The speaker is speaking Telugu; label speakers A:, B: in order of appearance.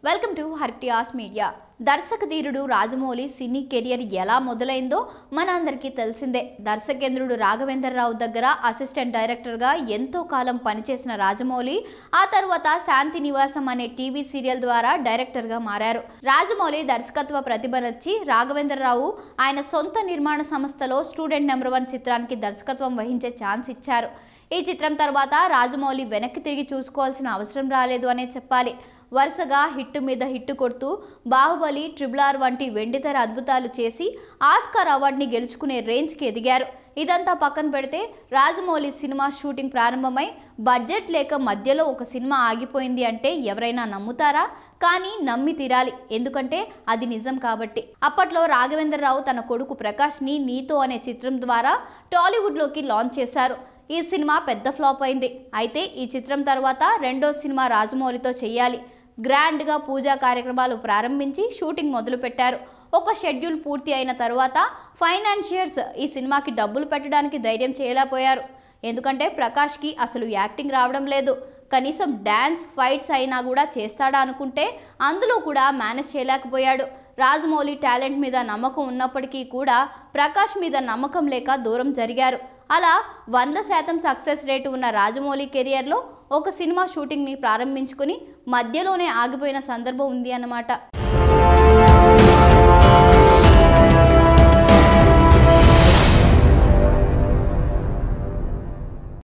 A: Welcome to హర్ప్టియాస్ media. దర్శక ధీరుడు రాజమౌళి సినీ కెరియర్ ఎలా మొదలైందో మనందరికీ తెలిసిందే. దర్శకేంద్రుడు రాఘవేంద్రరావు దగ్గర అసిస్టెంట్ డైరెక్టర్గా ఎంతో కాలం పనిచేసిన రాజమౌళి ఆ తర్వాత శాంతి నివాసం అనే టీవీ సీరియల్ ద్వారా డైరెక్టర్గా మారారు. రాజమౌళి దర్శకత్వ ప్రతిభ నచ్చి రాఘవేంద్రరావు ఆయన సొంత నిర్మాణ సంస్థలో స్టూడెంట్ నెంబర్ 1 చిత్రానికి దర్శకత్వం వహించే ఛాన్స్ ఇచ్చారు. ఈ చిత్రం తర్వాత రాజమౌళి వెనక్కి తిరిగి చూసుకోవాల్సిన అవసరం రాలేదు అనే చెప్పాలి. వరుసగా హిట్టు మీద హిట్టు కొడుతూ బాహుబలి, RRR వంటి వెండితెర అద్భుతాలు చేసి ఆస్కార్ అవార్డుని గెలుచుకునే రేంజ్కి ఎదిగారు. ఇదంతా పక్కన పెడితే రాజమౌళి సినిమా షూటింగ్ ప్రారంభమై బడ్జెట్ లేక మధ్యలో ఒక సినిమా ఆగిపోయింది అంటే ఎవరైనా నమ్ముతారా? కానీ నమ్మి తీరాలి, ఎందుకంటే అది నిజం కాబట్టి. అప్పట్లో రాఘవేంద్రరావు తన కొడుకు ప్రకాష్ని నీతో అనే చిత్రం ద్వారా టాలీవుడ్లోకి లాంచ్ చేశారు. ఈ సినిమా పెద్ద ఫ్లాప్ అయింది. అయితే ఈ చిత్రం తర్వాత రెండో సినిమా రాజమౌళితో చేయాలి. గ్రాండ్గా పూజా కార్యక్రమాలు ప్రారంభించి షూటింగ్ మొదలుపెట్టారు. ఒక షెడ్యూల్ పూర్తి అయిన తర్వాత ఫైనాన్షియర్స్ ఈ సినిమాకి డబ్బులు పెట్టడానికి ధైర్యం చేయలేకపోయారు. ఎందుకంటే ప్రకాష్కి అసలు యాక్టింగ్ రావడం లేదు. కనీసం డ్యాన్స్, ఫైట్స్ అయినా కూడా చేస్తాడా అనుకుంటే అందులో కూడా మేనేజ్ చేయలేకపోయాడు. రాజమౌళి టాలెంట్ మీద నమ్మకం ఉన్నప్పటికీ కూడా ప్రకాష్ మీద నమ్మకం లేక దూరం జరిగారు. అలా 100% సక్సెస్ రేటు ఉన్న రాజమౌళి కెరియర్లో ఒక సినిమా షూటింగ్ని ప్రారంభించుకుని మధ్యలోనే ఆగిపోయిన సందర్భం ఉంది అన్నమాట.